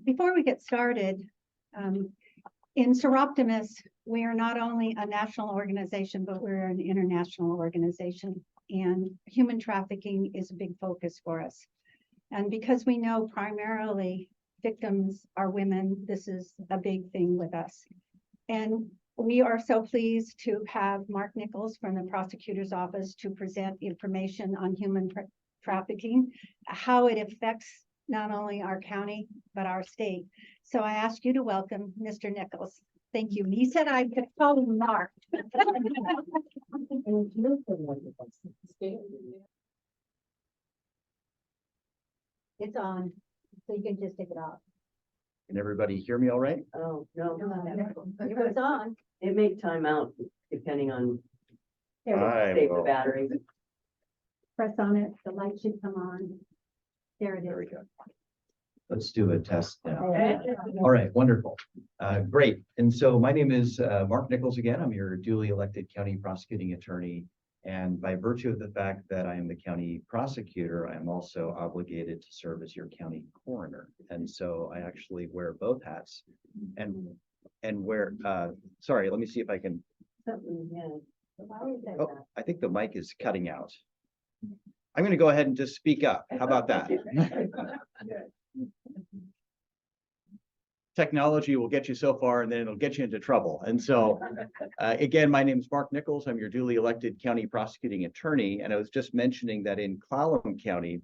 Before we get started, in Seroptimus, we are not only a national organization, but we're an international organization, and human trafficking is a big focus for us. And because we know primarily victims are women, this is a big thing with us. And we are so pleased to have Mark Nichols from the Prosecutor's Office to present information on human trafficking, how it affects not only our county, but our state. So I ask you to welcome Mr. Nichols. Thank you. He said I could call him Mark. It's on, so you can just take it off. Can everybody hear me all right? Oh, no. It's on. It may time out depending on I state the will. battery. Press on it, the light should come on. There it is. There we go. Let's do a test now. Okay. All right, wonderful. Great. And so my name is Mark Nichols again. I'm your duly elected county prosecuting attorney. And by virtue of the fact that I am the county prosecutor, I am also obligated to serve as your county coroner. And so I actually wear both hats and wear, sorry, let me see if I can. Oh, I think the mic is cutting out. I'm going to go ahead and just speak up. How about that? Technology will get you so far and then it'll get you into trouble. And so, again, my name is Mark Nichols. I'm your duly elected county prosecuting attorney. And I was just mentioning that in Clallam County,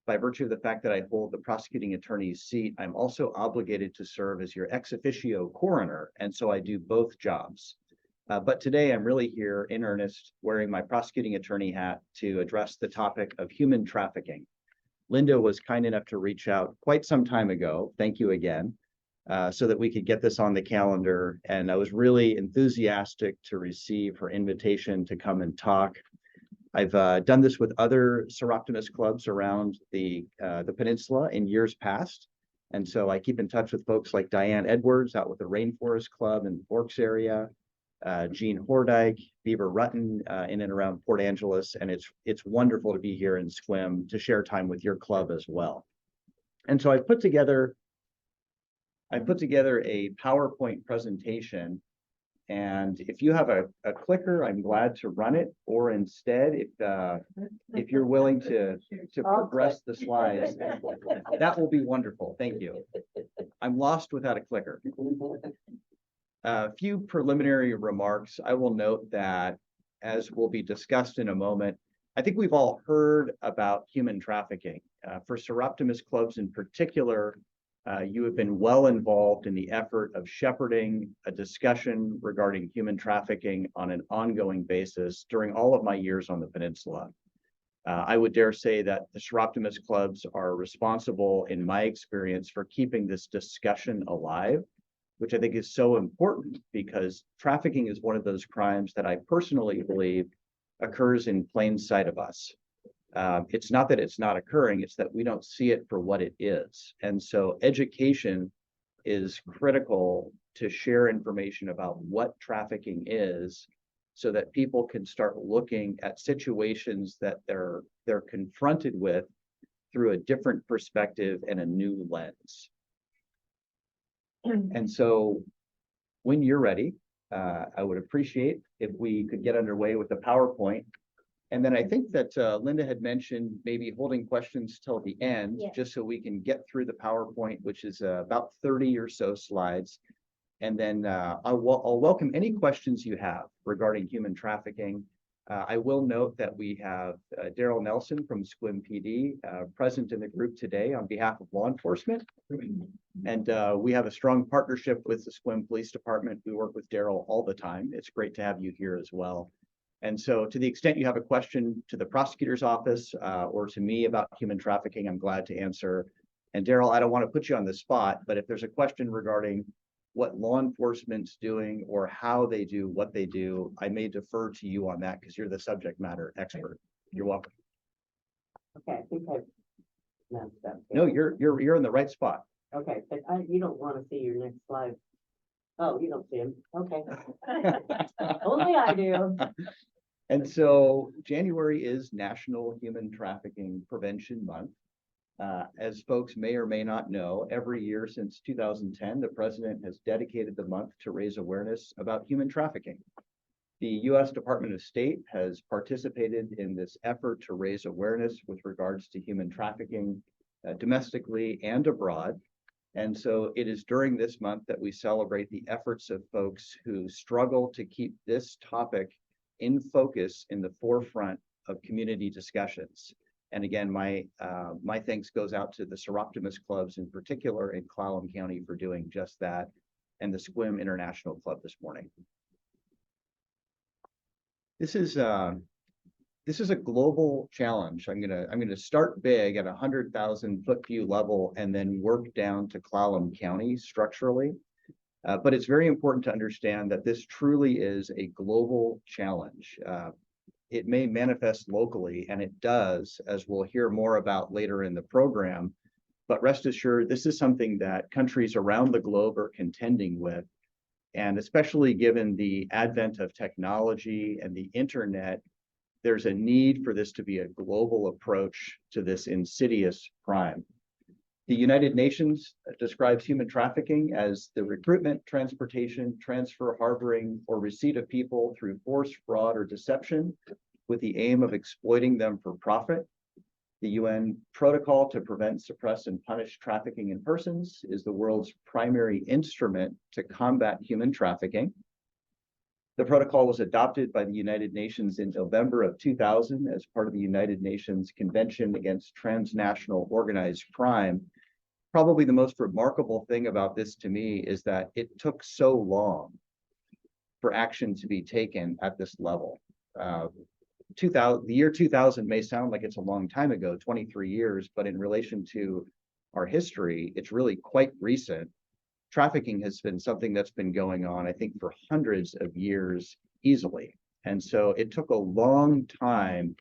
by virtue of the fact that I hold the prosecuting attorney's seat, I'm also obligated to serve as your ex officio coroner. And so I do both jobs. But today I'm really here in earnest, wearing my prosecuting attorney hat to address the topic of human trafficking. Linda was kind enough to reach out quite some time ago. Thank you again. So that we could get this on the calendar. And I was really enthusiastic to receive her invitation to come and talk. I've done this with other Seroptimus clubs around the peninsula in years past. And so I keep in touch with folks like Diane Edwards out with the Rainforest Club in the Forks area, Jean Hordyke, Beaver Rutten in and around Port Angeles. And it's wonderful to be here in Sequim to share time with your club as well. And so I put together a PowerPoint presentation, and if you have a clicker, I'm glad to run it, or instead, if you're willing to progress the slides, that will be wonderful. Thank you. I'm lost without a clicker. A few preliminary remarks. I will note that, as will be discussed in a moment, I think we've all heard about human trafficking. For Seroptimus clubs in particular, you have been well involved in the effort of shepherding a discussion regarding human trafficking on an ongoing basis during all of my years on the peninsula. I would dare say that the Seroptimus clubs are responsible, in my experience, for keeping this discussion alive, which I think is so important because trafficking is one of those crimes that I personally believe occurs in plain sight of us. It's not that it's not occurring, it's that we don't see it for what it is. And so education is critical to share information about what trafficking is so that people can start looking at situations that they're confronted with through a different perspective and a new lens. And so when you're ready, I would appreciate if we could get underway with the PowerPoint. And then I think that Linda had mentioned maybe holding questions till the end, just so we can get through the PowerPoint, which is about 30 or so slides. And then I'll welcome any questions you have regarding human trafficking. I will note that we have Daryl Nelson from Sequim PD present in the group today on behalf of law enforcement. And we have a strong partnership with the Sequim Police Department. We work with Daryl all the time. It's great to have you here as well. And so to the extent you have a question to the prosecutor's office or to me about human trafficking, I'm glad to answer. And Daryl, I don't want to put you on the spot, but if there's a question regarding what law enforcement's doing or how they do what they do, I may defer to you on that because you're the subject matter expert. You're welcome. Okay, I think I've messed up. No, you're in the right spot. Okay, but you don't want to see your next slide. Oh, you don't see him. Okay. Only I do. And so January is National Human Trafficking Prevention Month. As folks may or may not know, every year since 2010, the president has dedicated the month to raise awareness about human trafficking. The U.S. Department of State has participated in this effort to raise awareness with regards to human trafficking domestically and abroad. And so it is during this month that we celebrate the efforts of folks who struggle to keep this topic in focus in the forefront of community discussions. And again, my thanks goes out to the Seroptimus clubs in particular in Clallam County for doing just that, and the Squim International Club this morning. This is a global challenge. I'm gonna start big at 100,000 foot view level and then work down to Clallam County structurally. But it's very important to understand that this truly is a global challenge. It may manifest locally, and it does, as we'll hear more about later in the program. But rest assured, this is something that countries around the globe are contending with. And especially given the advent of technology and the internet, there's a need for this to be a global approach to this insidious crime. The United Nations describes human trafficking as the recruitment, transportation, transfer, harboring, or receipt of people through force, fraud, or deception with the aim of exploiting them for profit. The UN Protocol to Prevent, Suppress, and Punish Trafficking in Persons is the world's primary instrument to combat human trafficking. The protocol was adopted by the United Nations in November of 2000 as part of the United Nations Convention Against Transnational Organized Crime. Probably the most remarkable thing about this to me is that it took so long for action to be taken at this level. The year 2000 may sound like it's a long time ago, 23 years, but in relation to our history, it's really quite recent. Trafficking has been something that's been going on, I think, for hundreds of years easily. And so it took a long time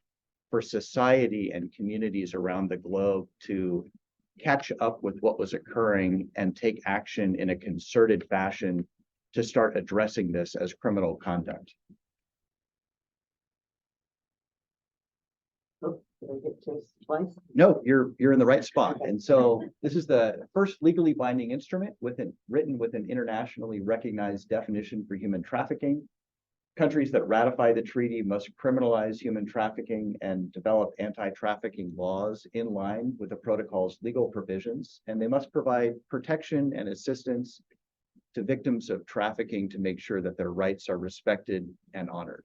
for society and communities around the globe to catch up with what was occurring and take action in a concerted fashion to start addressing this as criminal conduct. Oh, did I get chased twice? No, you're in the right spot. And so this is the first legally binding instrument written with an internationally recognized definition for human trafficking. Countries that ratify the treaty must criminalize human trafficking and develop anti-trafficking laws in line with the protocol's legal provisions, and they must provide protection and assistance to victims of trafficking to make sure that their rights are respected and honored.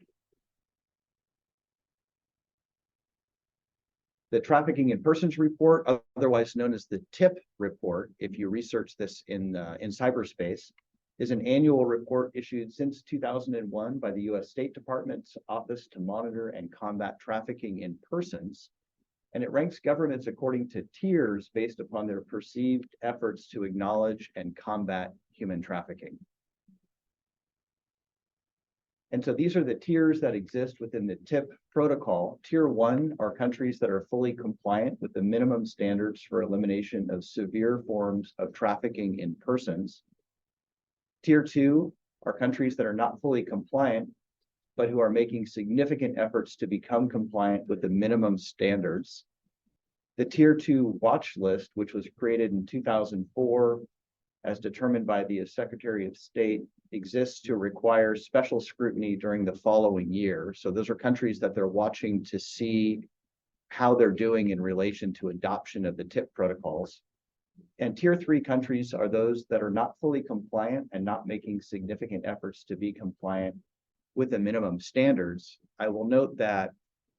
The Trafficking in Persons Report, otherwise known as the TIP report, if you research this in cyberspace, is an annual report issued since 2001 by the U.S. State Department's Office to Monitor and Combat Trafficking in Persons, and it ranks governments according to tiers based upon their perceived efforts to acknowledge and combat human trafficking. And so these are the tiers that exist within the TIP protocol. Tier 1 are countries that are fully compliant with the minimum standards for elimination of severe forms of trafficking in persons. Tier 2 are countries that are not fully compliant, but who are making significant efforts to become compliant with the minimum standards. The Tier 2 watch list, which was created in 2004, as determined by the Secretary of State, exists to require special scrutiny during the following year. So those are countries that they're watching to see how they're doing in relation to adoption of the TIP protocols. And Tier 3 countries are those that are not fully compliant and not making significant efforts to be compliant with the minimum standards. I will note that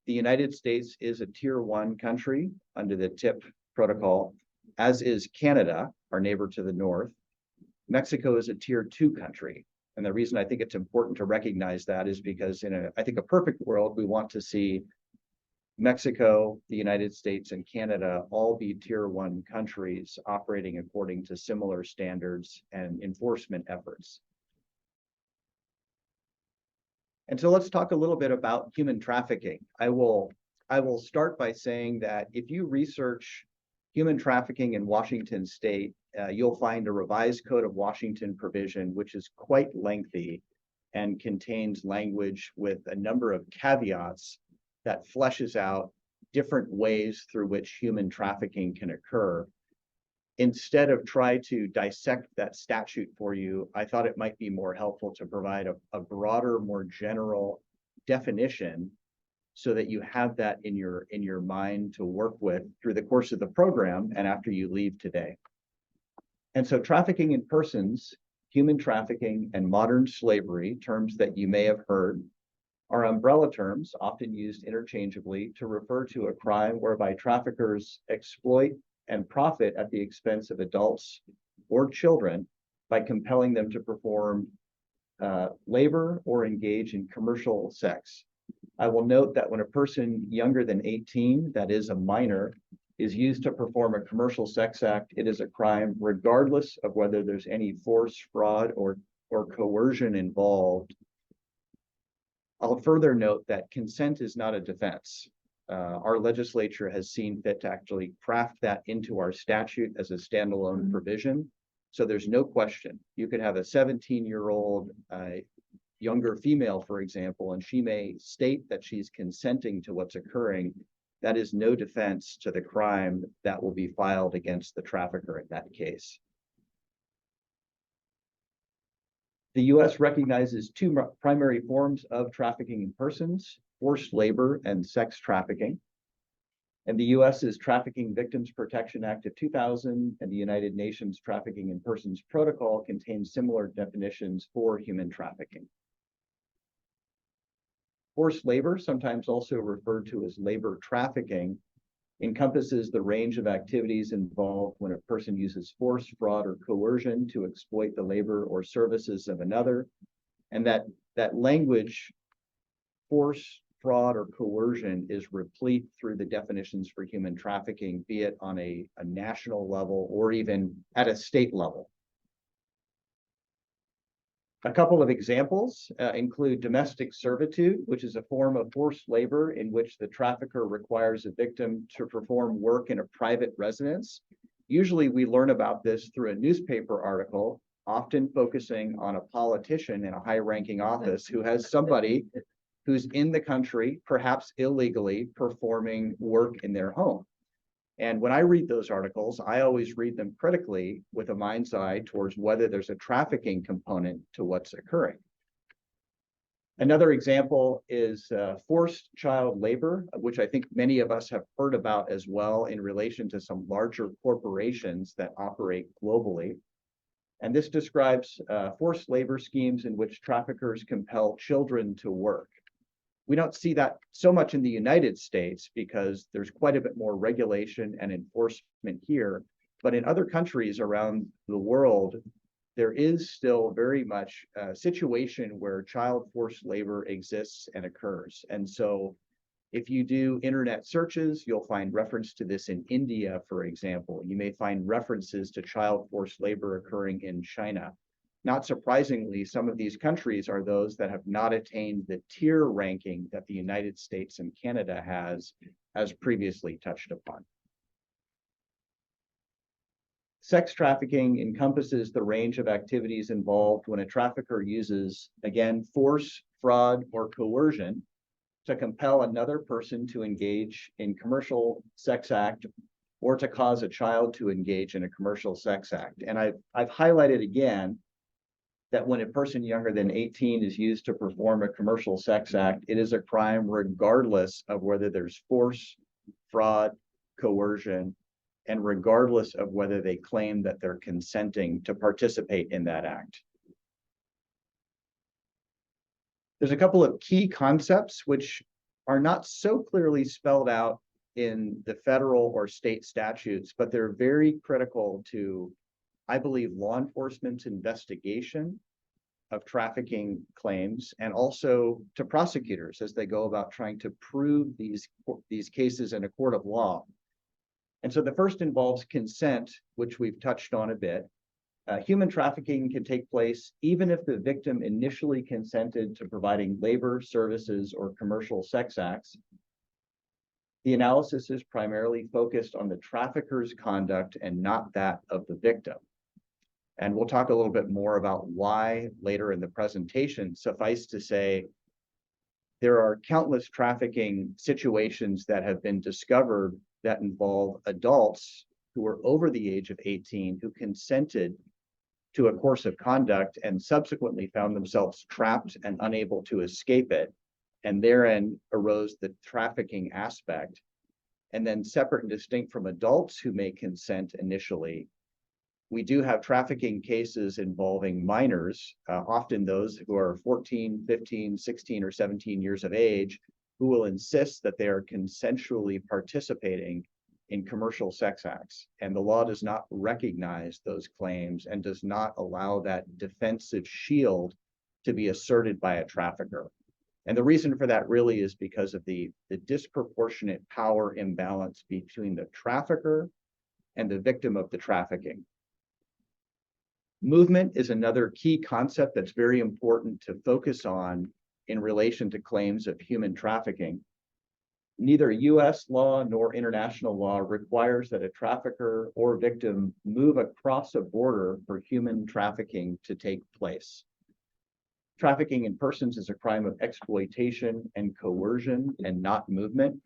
the United States is a Tier 1 country under the TIP protocol, as is Canada, our neighbor to the north. Mexico is a Tier 2 country. And the reason I think it's important to recognize that is because in I think a perfect world, we want to see Mexico, the United States, and Canada all be Tier 1 countries operating according to similar standards and enforcement efforts. And so let's talk a little bit about human trafficking. I will start by saying that if you research human trafficking in Washington State, you'll find a revised Code of Washington provision, which is quite lengthy and contains language with a number of caveats that fleshes out different ways through which human trafficking can occur. Instead of try to dissect that statute for you, I thought it might be more helpful to provide a broader, more general definition so that you have that in your mind to work with through the course of the program and after you leave today. And so trafficking in persons, human trafficking, and modern slavery, terms that you may have heard, are umbrella terms often used interchangeably to refer to a crime whereby traffickers exploit and profit at the expense of adults or children by compelling them to perform labor or engage in commercial sex. I will note that when a person younger than 18, that is a minor, is used to perform a commercial sex act, it is a crime regardless of whether there's any force, fraud, or coercion involved. I'll further note that consent is not a defense. Our legislature has seen fit to actually craft that into our statute as a standalone provision. So there's no question. You could have a 17-year-old younger female, for example, and she may state that she's consenting to what's occurring. That is no defense to the crime that will be filed against the trafficker in that case. The U.S. recognizes two primary forms of trafficking in persons: forced labor and sex trafficking. And the U.S.'s Trafficking Victims Protection Act of 2000 and the United Nations Trafficking in Persons Protocol contain similar definitions for human trafficking. Forced labor, sometimes also referred to as labor trafficking, encompasses the range of activities involved when a person uses force, fraud, or coercion to exploit the labor or services of another. And that language, force, fraud, or coercion, is replete through the definitions for human trafficking, be it on a national level or even at a state level. A couple of examples include domestic servitude, which is a form of forced labor in which the trafficker requires a victim to perform work in a private residence. Usually we learn about this through a newspaper article, often focusing on a politician in a high-ranking office who has somebody who's in the country, perhaps illegally, performing work in their home. And when I read those articles, I always read them critically with a mind's eye towards whether there's a trafficking component to what's occurring. Another example is forced child labor, which I think many of us have heard about as well in relation to some larger corporations that operate globally. And this describes forced labor schemes in which traffickers compel children to work. We don't see that so much in the United States because there's quite a bit more regulation and enforcement here. But in other countries around the world, there is still very much a situation where child forced labor exists and occurs. And so if you do internet searches, you'll find reference to this in India, for example. You may find references to child forced labor occurring in China. Not surprisingly, some of these countries are those that have not attained the tier ranking that the United States and Canada has, as previously touched upon. Sex trafficking encompasses the range of activities involved when a trafficker uses, again, force, fraud, or coercion to compel another person to engage in commercial sex act or to cause a child to engage in a commercial sex act. And I've highlighted again that when a person younger than 18 is used to perform a commercial sex act, it is a crime regardless of whether there's force, fraud, coercion, and regardless of whether they claim that they're consenting to participate in that act. There's a couple of key concepts which are not so clearly spelled out in the federal or state statutes, but they're very critical to, I believe, law enforcement's investigation of trafficking claims and also to prosecutors as they go about trying to prove these cases in a court of law. And so the first involves consent, which we've touched on a bit. Human trafficking can take place even if the victim initially consented to providing labor, services, or commercial sex acts. The analysis is primarily focused on the trafficker's conduct and not that of the victim. And we'll talk a little bit more about why later in the presentation. Suffice to say there are countless trafficking situations that have been discovered that involve adults who are over the age of 18 who consented to a course of conduct and subsequently found themselves trapped and unable to escape it. And therein arose the trafficking aspect. And then separate and distinct from adults who may consent initially, we do have trafficking cases involving minors, often those who are 14, 15, 16, or 17 years of age, who will insist that they are consensually participating in commercial sex acts. And the law does not recognize those claims and does not allow that defensive shield to be asserted by a trafficker. And the reason for that really is because of the disproportionate power imbalance between the trafficker and the victim of the trafficking. Movement is another key concept that's very important to focus on in relation to claims of human trafficking. Neither US law nor international law requires that a trafficker or victim move across a border for human trafficking to take place. Trafficking in persons is a crime of exploitation and coercion and not movement.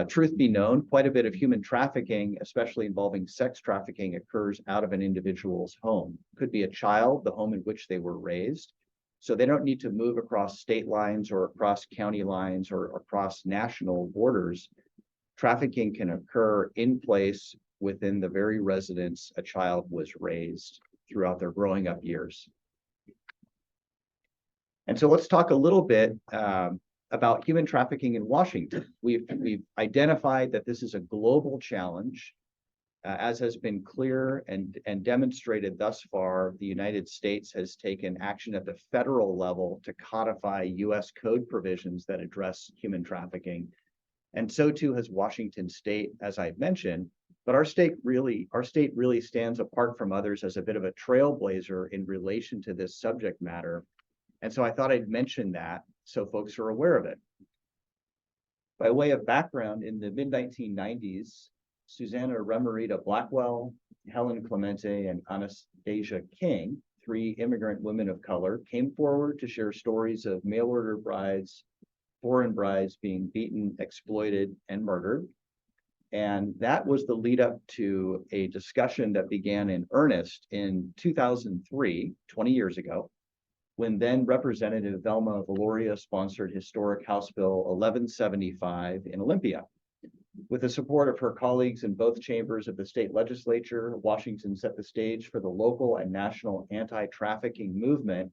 Truth be known, quite a bit of human trafficking, especially involving sex trafficking, occurs out of an individual's home. Could be a child, the home in which they were raised. So they don't need to move across state lines or across county lines or across national borders. Trafficking can occur in place within the very residence a child was raised throughout their growing up years. And so let's talk a little bit about human trafficking in Washington. We've identified that this is a global challenge. As has been clear and demonstrated thus far, the United States has taken action at the federal level to codify US code provisions that address human trafficking. And so too has Washington State, as I've mentioned, but our state really stands apart from others as a bit of a trailblazer in relation to this subject matter. And so I thought I'd mention that so folks are aware of it. By way of background, in the mid-1990s, Susanna Remerita Blackwell, Helen Clemente, and Anastasia King, three immigrant women of color, came forward to share stories of mail-order brides, foreign brides being beaten, exploited, and murdered. And that was the lead up to a discussion that began in earnest in 2003, 20 years ago, when then Representative Velma Valoria sponsored historic House Bill 1175 in Olympia. With the support of her colleagues in both chambers of the state legislature, Washington set the stage for the local and national anti-trafficking movement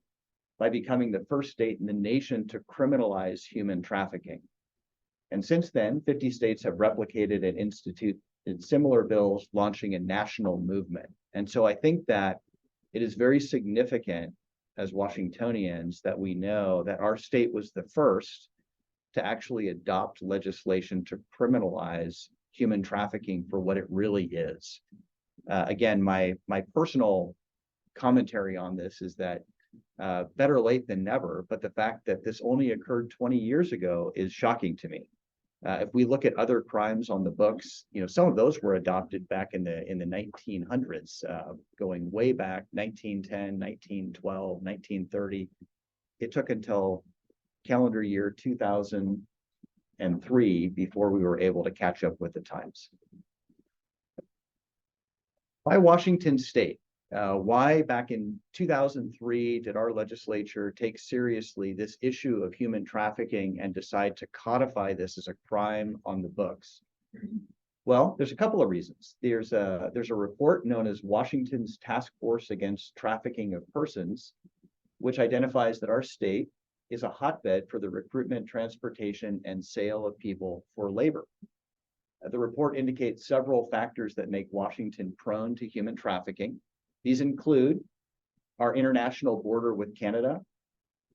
by becoming the first state in the nation to criminalize human trafficking. And since then, 50 states have replicated and instituted similar bills, launching a national movement. And so I think that it is very significant as Washingtonians that we know that our state was the first to actually adopt legislation to criminalize human trafficking for what it really is. Again, my personal commentary on this is that better late than never, but the fact that this only occurred 20 years ago is shocking to me. If we look at other crimes on the books, some of those were adopted back in the 1900s, going way back, 1910, 1912, 1930. It took until calendar year 2003 before we were able to catch up with the times. Why Washington State? Why back in 2003 did our legislature take seriously this issue of human trafficking and decide to codify this as a crime on the books? Well, there's a couple of reasons. There's a report known as Washington's Task Force Against Trafficking of Persons, which identifies that our state is a hotbed for the recruitment, transportation, and sale of people for labor. The report indicates several factors that make Washington prone to human trafficking. These include our international border with Canada,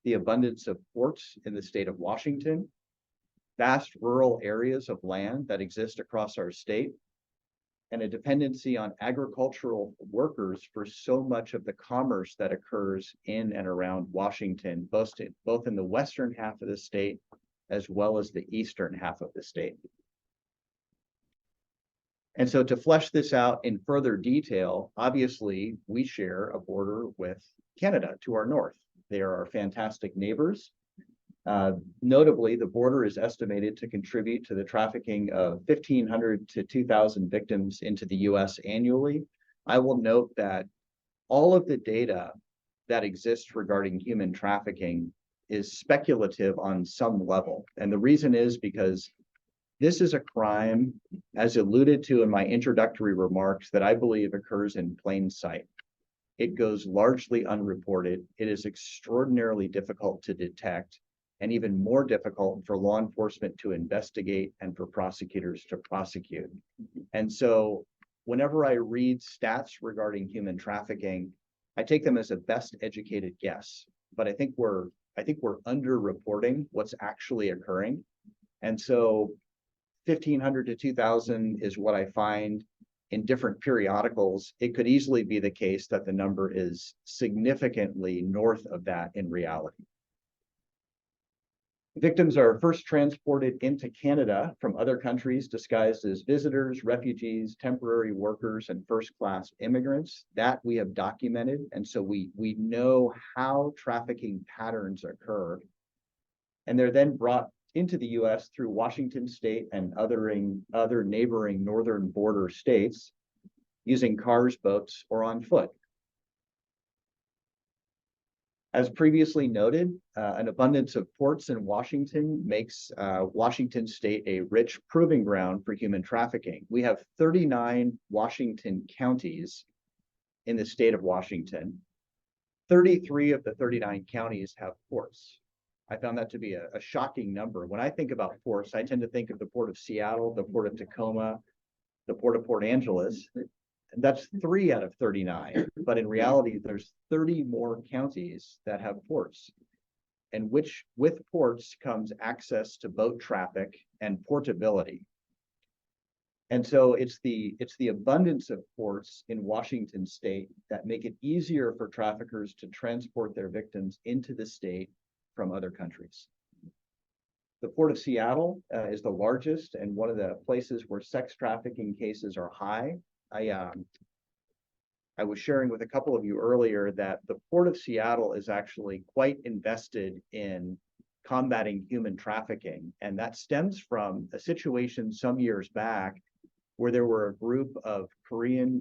the abundance of ports in the state of Washington, vast rural areas of land that exist across our state, and a dependency on agricultural workers for so much of the commerce that occurs in and around Washington, both in the western half of the state as well as the eastern half of the state. And so to flesh this out in further detail, obviously we share a border with Canada to our north. They are our fantastic neighbors. Notably, the border is estimated to contribute to the trafficking of 1,500 to 2,000 victims into the US annually. I will note that all of the data that exists regarding human trafficking is speculative on some level. And the reason is because this is a crime, as alluded to in my introductory remarks, that I believe occurs in plain sight. It goes largely unreported. It is extraordinarily difficult to detect, and even more difficult for law enforcement to investigate and for prosecutors to prosecute. And so whenever I read stats regarding human trafficking, I take them as a best educated guess, but I think we're underreporting what's actually occurring. And so 1,500 to 2,000 is what I find in different periodicals. It could easily be the case that the number is significantly north of that in reality. Victims are first transported into Canada from other countries disguised as visitors, refugees, temporary workers, and first-class immigrants. That we have documented, and so we know how trafficking patterns occur. And they're then brought into the US through Washington state and other neighboring northern border states using cars, boats, or on foot. As previously noted, an abundance of ports in Washington makes Washington state a rich proving ground for human trafficking. We have 39 Washington counties in the state of Washington. 33 of the 39 counties have ports. I found that to be a shocking number. When I think about ports, I tend to think of the Port of Seattle, the Port of Tacoma, the Port of Port Angeles. That's 3 out of 39, but in reality, there's 30 more counties that have ports, and which with ports comes access to boat traffic and portability. And so it's the abundance of ports in Washington state that make it easier for traffickers to transport their victims into the state from other countries. The Port of Seattle is the largest and one of the places where sex trafficking cases are high. I was sharing with a couple of you earlier that the Port of Seattle is actually quite invested in combating human trafficking. And that stems from a situation some years back where there were a group of Korean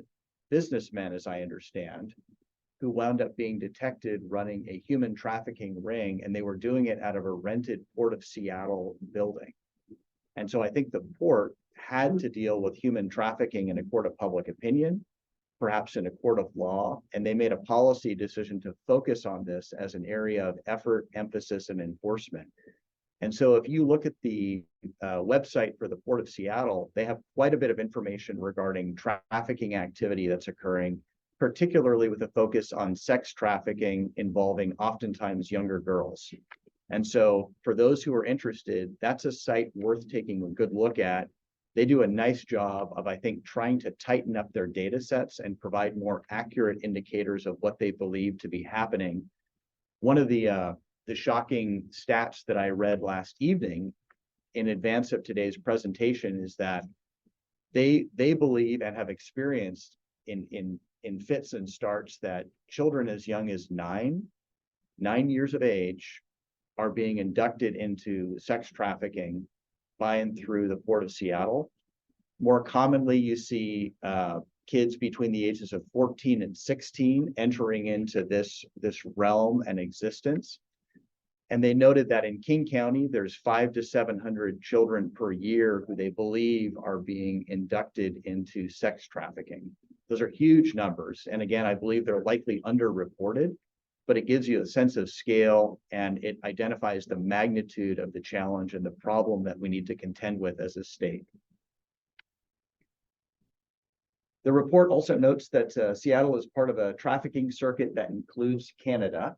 businessmen, as I understand, who wound up being detected running a human trafficking ring, and they were doing it out of a rented Port of Seattle building. And so I think the port had to deal with human trafficking in a court of public opinion, perhaps in a court of law, and they made a policy decision to focus on this as an area of effort, emphasis, and enforcement. And so if you look at the website for the Port of Seattle, they have quite a bit of information regarding trafficking activity that's occurring, particularly with a focus on sex trafficking involving oftentimes younger girls. And so for those who are interested, that's a site worth taking a good look at. They do a nice job of, I think, trying to tighten up their data sets and provide more accurate indicators of what they believe to be happening. One of the shocking stats that I read last evening in advance of today's presentation is that they believe and have experienced in fits and starts that children as young as 9 years of age are being inducted into sex trafficking by and through the Port of Seattle. More commonly, you see kids between the ages of 14 and 16 entering into this realm and existence. And they noted that in King County, there's 500 to 700 children per year who they believe are being inducted into sex trafficking. Those are huge numbers. And again, I believe they're likely underreported, but it gives you a sense of scale and it identifies the magnitude of the challenge and the problem that we need to contend with as a state. The report also notes that Seattle is part of a trafficking circuit that includes Canada.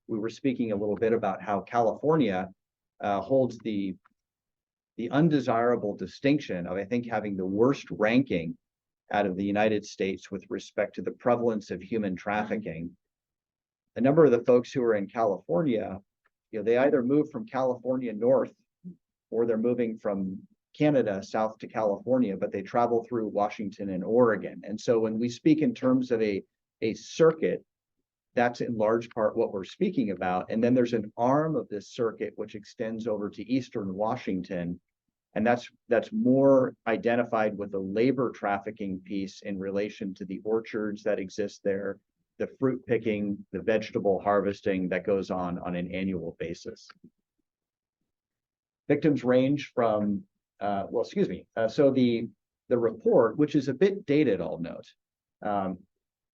We were speaking a little bit about how California holds the undesirable distinction of, I think, having the worst ranking out of the United States with respect to the prevalence of human trafficking. A number of the folks who are in California, they either move from California north or they're moving from Canada south to California, but they travel through Washington and Oregon. And so when we speak in terms of a circuit, that's in large part what we're speaking about. And then there's an arm of this circuit which extends over to Eastern Washington. And that's more identified with the labor trafficking piece in relation to the orchards that exist there, the fruit picking, the vegetable harvesting that goes on an annual basis. Victims range from, so the report, which is a bit dated, I'll note,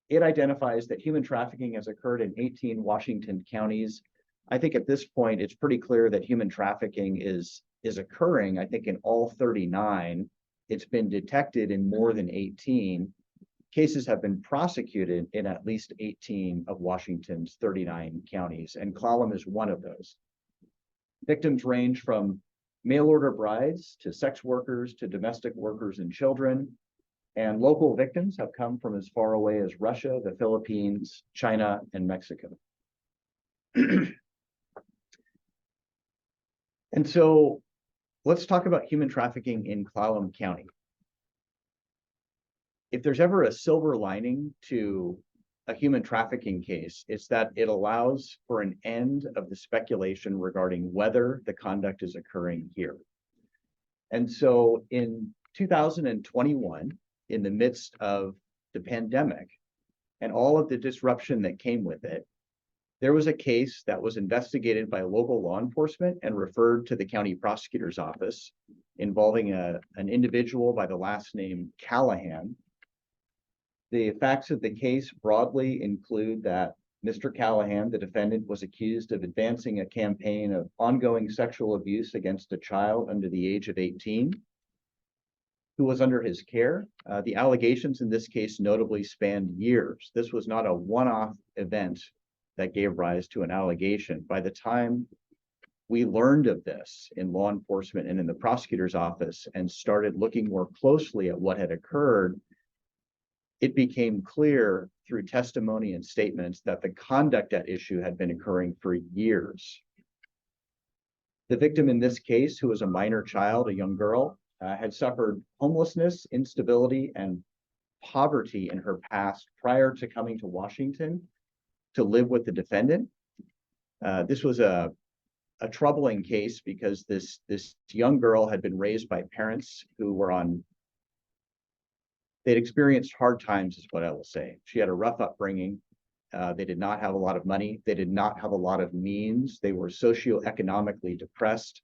it identifies that human trafficking has occurred in 18 Washington counties. I think at this point, it's pretty clear that human trafficking is occurring, I think, in all 39. It's been detected in more than 18. Cases have been prosecuted in at least 18 of Washington's 39 counties, and Clallam is one of those. Victims range from mail order brides to sex workers to domestic workers and children. And local victims have come from as far away as Russia, the Philippines, China, and Mexico. And so let's talk about human trafficking in Clallam County. If there's ever a silver lining to a human trafficking case, it's that it allows for an end of the speculation regarding whether the conduct is occurring here. And so in 2021, in the midst of the pandemic and all of the disruption that came with it, there was a case that was investigated by local law enforcement and referred to the county prosecutor's office involving an individual by the last name Callahan. The facts of the case broadly include that Mr. Callahan, the defendant, was accused of advancing a campaign of ongoing sexual abuse against a child under the age of 18 who was under his care. The allegations in this case notably spanned years. This was not a one-off event that gave rise to an allegation. By the time we learned of this in law enforcement and in the prosecutor's office and started looking more closely at what had occurred, it became clear through testimony and statements that the conduct at issue had been occurring for years. The victim in this case, who was a minor child, a young girl, had suffered homelessness, instability, and poverty in her past prior to coming to Washington to live with the defendant. This was a troubling case because this young girl had been raised by parents who were they'd experienced hard times, is what I will say. She had a rough upbringing. They did not have a lot of money. They did not have a lot of means. They were socioeconomically depressed.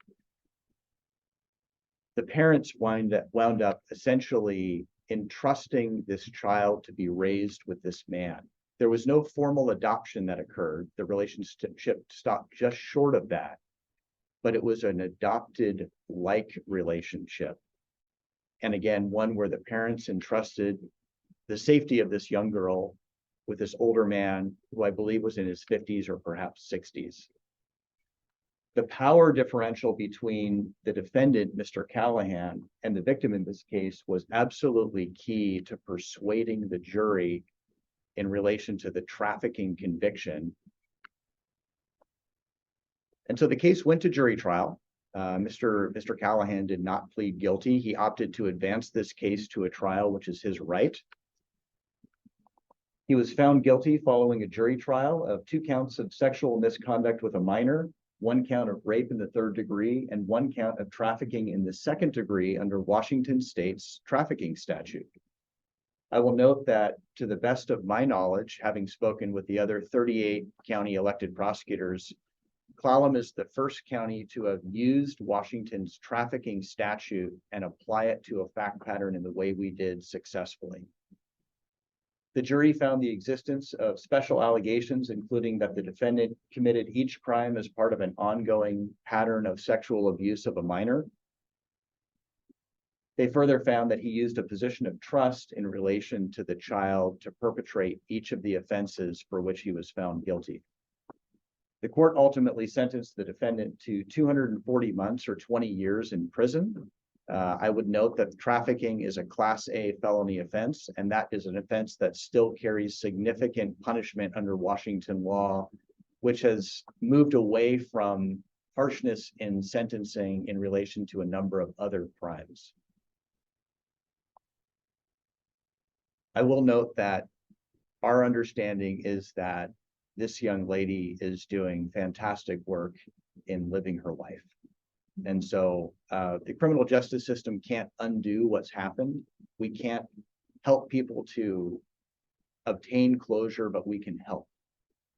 The parents wound up essentially entrusting this child to be raised with this man. There was no formal adoption that occurred. The relationship stopped just short of that, but it was an adopted-like relationship. And again, one where the parents entrusted the safety of this young girl with this older man who I believe was in his 50s or perhaps 60s. The power differential between the defendant, Mr. Callahan, and the victim in this case was absolutely key to persuading the jury in relation to the trafficking conviction. And so the case went to jury trial. Mr. Callahan did not plead guilty. He opted to advance this case to a trial, which is his right. He was found guilty following a jury trial of 2 counts of sexual misconduct with a minor, 1 count of rape in the 3rd degree, and 1 count of trafficking in the 2nd degree under Washington State's trafficking statute. I will note that, to the best of my knowledge, having spoken with the other 38 county elected prosecutors, Clallam is the first county to have used Washington's trafficking statute and apply it to a fact pattern in the way we did successfully. The jury found the existence of special allegations, including that the defendant committed each crime as part of an ongoing pattern of sexual abuse of a minor. They further found that he used a position of trust in relation to the child to perpetrate each of the offenses for which he was found guilty. The court ultimately sentenced the defendant to 240 months or 20 years in prison. I would note that trafficking is a Class A felony offense, and that is an offense that still carries significant punishment under Washington law, which has moved away from harshness in sentencing in relation to a number of other crimes. I will note that our understanding is that this young lady is doing fantastic work in living her life. And so the criminal justice system can't undo what's happened. We can't help people to obtain closure, but we can help.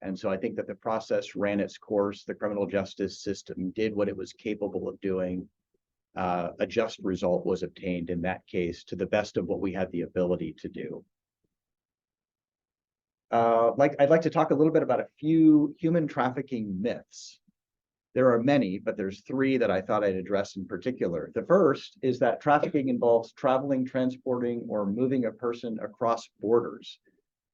And so I think that the process ran its course. The criminal justice system did what it was capable of doing. A just result was obtained in that case to the best of what we had the ability to do. I'd like to talk a little bit about a few human trafficking myths. There are many, but there's three that I thought I'd address in particular. The first is that trafficking involves traveling, transporting, or moving a person across borders.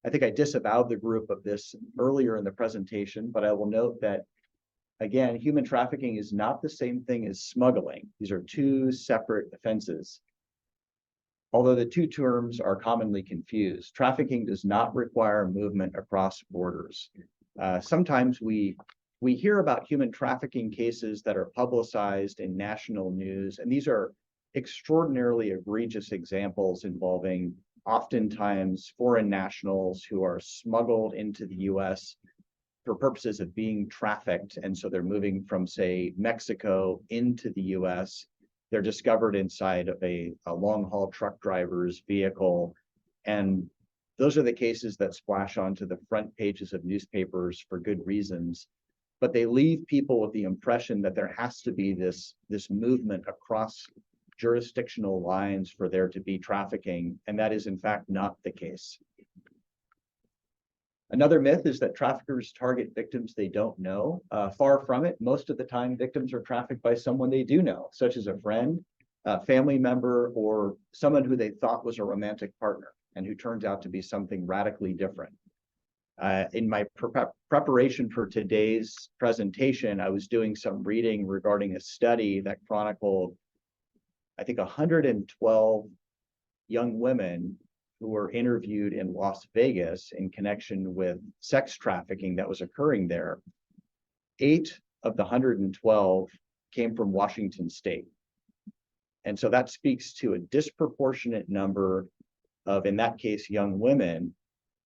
I think I disavowed the group of this earlier in the presentation, but I will note that, again, human trafficking is not the same thing as smuggling. These are two separate offenses. Although the two terms are commonly confused, trafficking does not require movement across borders. Sometimes we hear about human trafficking cases that are publicized in national news, and these are extraordinarily egregious examples involving oftentimes foreign nationals who are smuggled into the US for purposes of being trafficked. And so they're moving from, say, Mexico into the US. They're discovered inside of a long-haul truck driver's vehicle. And those are the cases that splash onto the front pages of newspapers for good reasons. But they leave people with the impression that there has to be this movement across jurisdictional lines for there to be trafficking, and that is in fact not the case. Another myth is that traffickers target victims they don't know. Far from it. Most of the time, victims are trafficked by someone they do know, such as a friend, a family member, or someone who they thought was a romantic partner and who turns out to be something radically different. In my preparation for today's presentation, I was doing some reading regarding a study that chronicled, I think, 112 young women who were interviewed in Las Vegas in connection with sex trafficking that was occurring there. 8 of the 112 came from Washington State. And so that speaks to a disproportionate number of, in that case, young women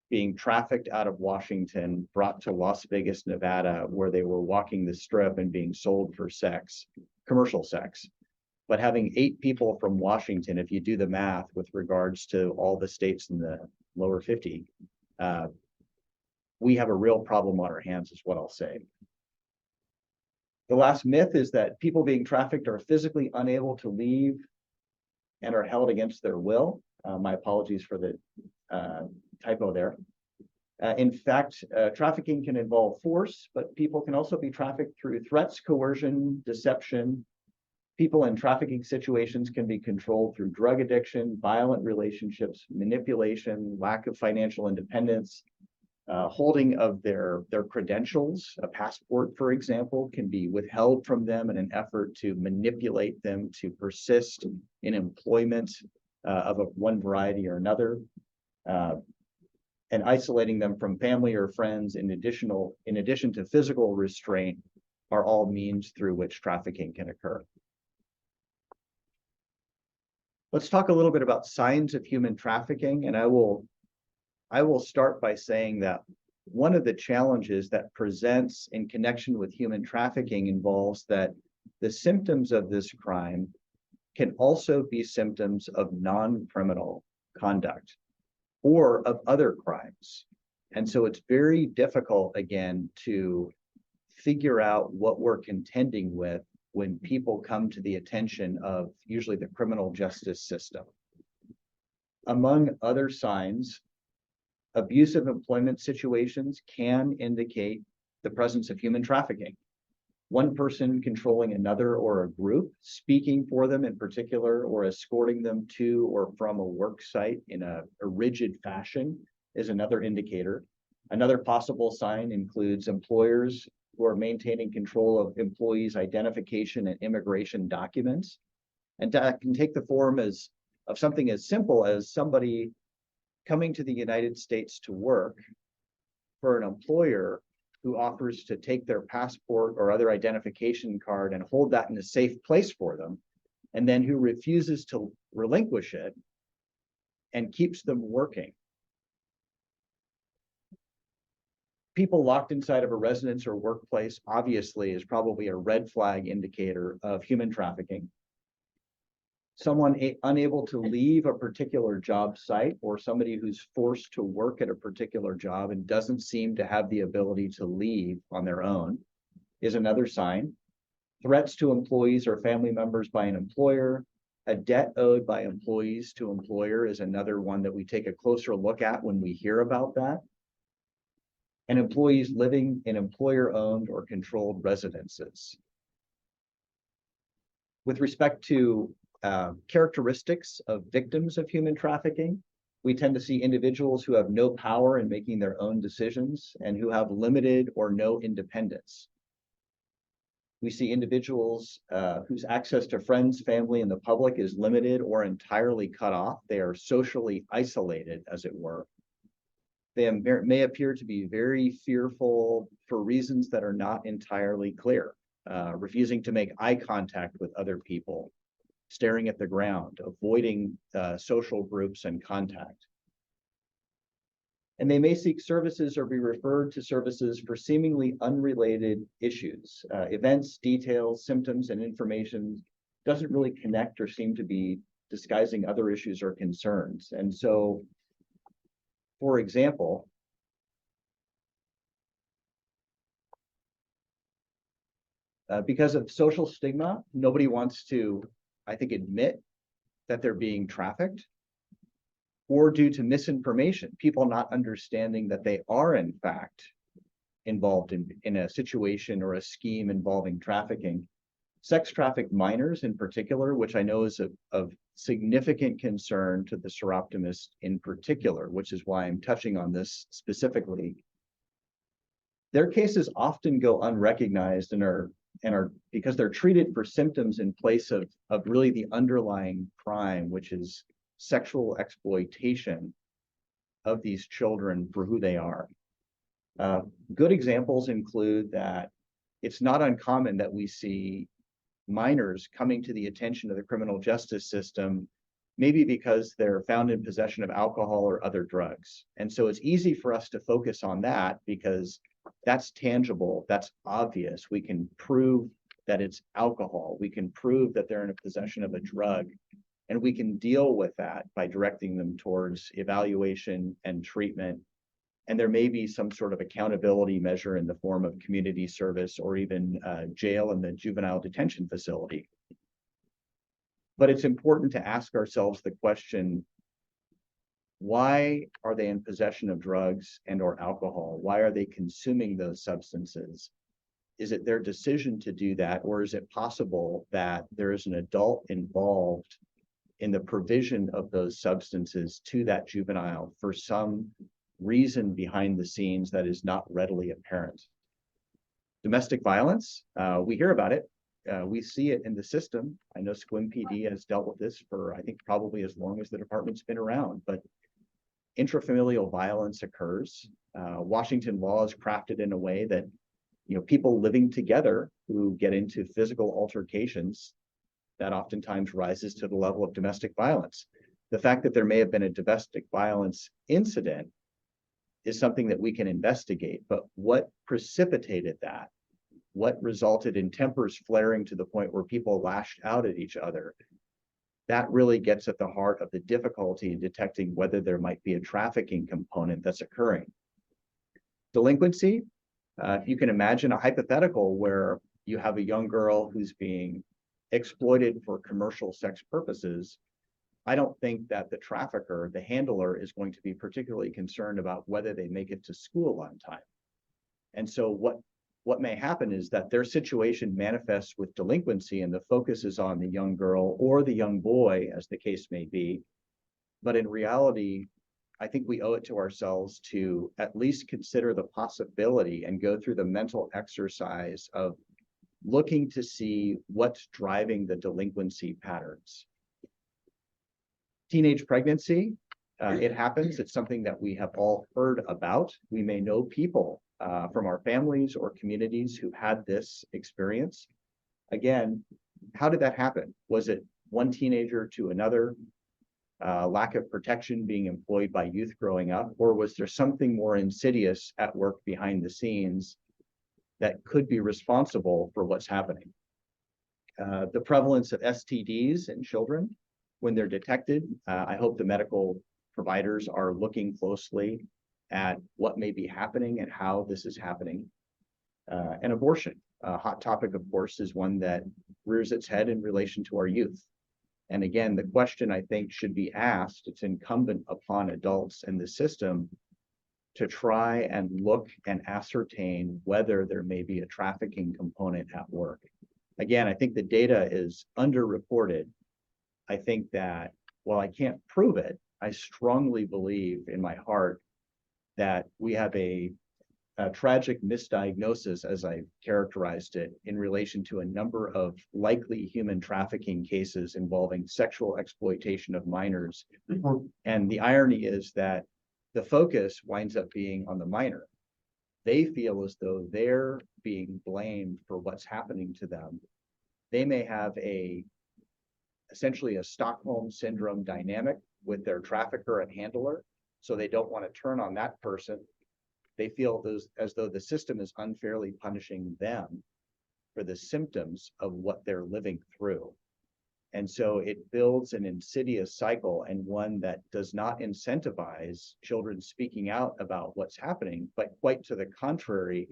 being trafficked out of Washington, brought to Las Vegas, Nevada, where they were walking the strip and being sold for sex, commercial sex. But having 8 people from Washington, if you do the math with regards to all the states in the lower 50, we have a real problem on our hands, is what I'll say. The last myth is that people being trafficked are physically unable to leave and are held against their will. My apologies for the typo there. In fact, trafficking can involve force, but people can also be trafficked through threats, coercion, deception. People in trafficking situations can be controlled through drug addiction, violent relationships, manipulation, lack of financial independence, holding of their credentials. A passport, for example, can be withheld from them in an effort to manipulate them to persist in employment of one variety or another, and isolating them from family or friends in addition to physical restraint are all means through which trafficking can occur. Let's talk a little bit about signs of human trafficking, and I will start by saying that one of the challenges that presents in connection with human trafficking involves that the symptoms of this crime can also be symptoms of non-criminal conduct or of other crimes. And so it's very difficult, again, to figure out what we're contending with when people come to the attention of usually the criminal justice system. Among other signs, abusive employment situations can indicate the presence of human trafficking. One person controlling another or a group, speaking for them in particular, or escorting them to or from a work site in a rigid fashion is another indicator. Another possible sign includes employers who are maintaining control of employees' identification and immigration documents. And that can take the form of something as simple as somebody coming to the United States to work for an employer who offers to take their passport or other identification card and hold that in a safe place for them, and then who refuses to relinquish it and keeps them working. people locked inside of a residence or workplace obviously is probably a red flag indicator of human trafficking. Someone unable to leave a particular job site, or somebody who's forced to work at a particular job and doesn't seem to have the ability to leave on their own, is another sign. Threats to employees or family members by an employer, a debt owed by employees to employer is another one that we take a closer look at when we hear about that. And employees living in employer-owned or controlled residences. With respect to characteristics of victims of human trafficking, we tend to see individuals who have no power in making their own decisions and who have limited or no independence. We see individuals whose access to friends, family, and the public is limited or entirely cut off. They are socially isolated, as it were. They may appear to be very fearful for reasons that are not entirely clear, refusing to make eye contact with other people, staring at the ground, avoiding social groups and contact. And they may seek services or be referred to services for seemingly unrelated issues. Events, details, symptoms, and information doesn't really connect or seem to be disguising other issues or concerns. And so, for example, because of social stigma, nobody wants to, I think, admit that they're being trafficked, or due to misinformation, people not understanding that they are in fact involved in a situation or a scheme involving trafficking. Sex trafficked minors in particular, which I know is of significant concern to the Seroptimists in particular, which is why I'm touching on this specifically. Their cases often go unrecognized and are because they're treated for symptoms in place of really the underlying crime, which is sexual exploitation of these children for who they are. Good examples include that it's not uncommon that we see minors coming to the attention of the criminal justice system, maybe because they're found in possession of alcohol or other drugs. And so it's easy for us to focus on that because that's tangible, that's obvious. We can prove that it's alcohol. We can prove that they're in possession of a drug. And we can deal with that by directing them towards evaluation and treatment. And there may be some sort of accountability measure in the form of community service or even jail and the juvenile detention facility. But it's important to ask ourselves the question, why are they in possession of drugs and or alcohol? Why are they consuming those substances? Is it their decision to do that, or is it possible that there is an adult involved in the provision of those substances to that juvenile for some reason behind the scenes that is not readily apparent? Domestic violence, we hear about it. We see it in the system. I know Sequim PD has dealt with this for, I think, probably as long as the department's been around, but intrafamilial violence occurs. Washington law is crafted in a way that, people living together who get into physical altercations, that oftentimes rises to the level of domestic violence. The fact that there may have been a domestic violence incident is something that we can investigate, but what precipitated that? What resulted in tempers flaring to the point where people lashed out at each other? That really gets at the heart of the difficulty in detecting whether there might be a trafficking component that's occurring. Delinquency, if you can imagine a hypothetical where you have a young girl who's being exploited for commercial sex purposes, I don't think that the trafficker, the handler, is going to be particularly concerned about whether they make it to school on time. And so what may happen is that their situation manifests with delinquency and the focus is on the young girl or the young boy, as the case may be. But in reality, I think we owe it to ourselves to at least consider the possibility and go through the mental exercise of looking to see what's driving the delinquency patterns. Teenage pregnancy, it happens. It's something that we have all heard about. We may know people from our families or communities who had this experience. Again, how did that happen? Was it one teenager to another? lack of protection being employed by youth growing up, or was there something more insidious at work behind the scenes that could be responsible for what's happening? The prevalence of STDs in children, when they're detected, I hope the medical providers are looking closely at what may be happening and how this is happening. And abortion, a hot topic, of course, is one that rears its head in relation to our youth. And again, the question I think should be asked, it's incumbent upon adults in the system to try and look and ascertain whether there may be a trafficking component at work. Again, I think the data is underreported. I think that while I can't prove it, I strongly believe in my heart that we have a tragic misdiagnosis, as I characterized it, in relation to a number of likely human trafficking cases involving sexual exploitation of minors. And the irony is that the focus winds up being on the minor. They feel as though they're being blamed for what's happening to them. They may have essentially a Stockholm syndrome dynamic with their trafficker and handler, so they don't want to turn on that person. They feel as though the system is unfairly punishing them for the symptoms of what they're living through. And so it builds an insidious cycle, and one that does not incentivize children speaking out about what's happening, but quite to the contrary,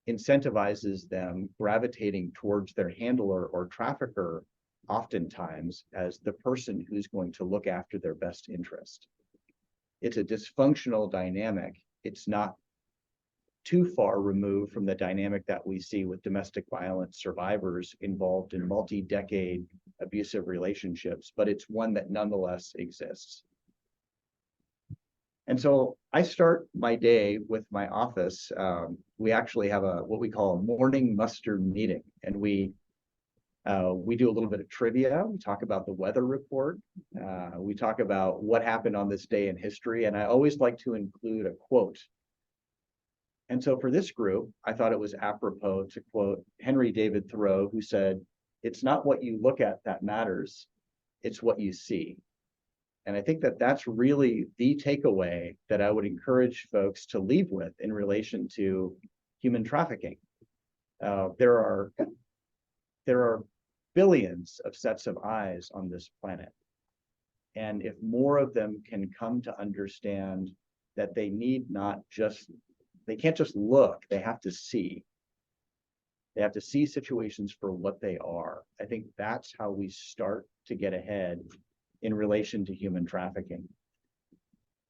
incentivizes them gravitating towards their handler or trafficker, oftentimes as the person who's going to look after their best interest. It's a dysfunctional dynamic. It's not too far removed from the dynamic that we see with domestic violence survivors involved in multi-decade abusive relationships, but it's one that nonetheless exists. And so I start my day with my office. We actually have what we call a morning muster meeting, and we do a little bit of trivia. We talk about the weather report. We talk about what happened on this day in history, and I always like to include a quote. And so for this group, I thought it was apropos to quote Henry David Thoreau, who said, "It's not what you look at that matters, it's what you see." And I think that that's really the takeaway that I would encourage folks to leave with in relation to human trafficking. There are billions of sets of eyes on this planet. And if more of them can come to understand that they can't just look, they have to see. They have to see situations for what they are. I think that's how we start to get ahead in relation to human trafficking.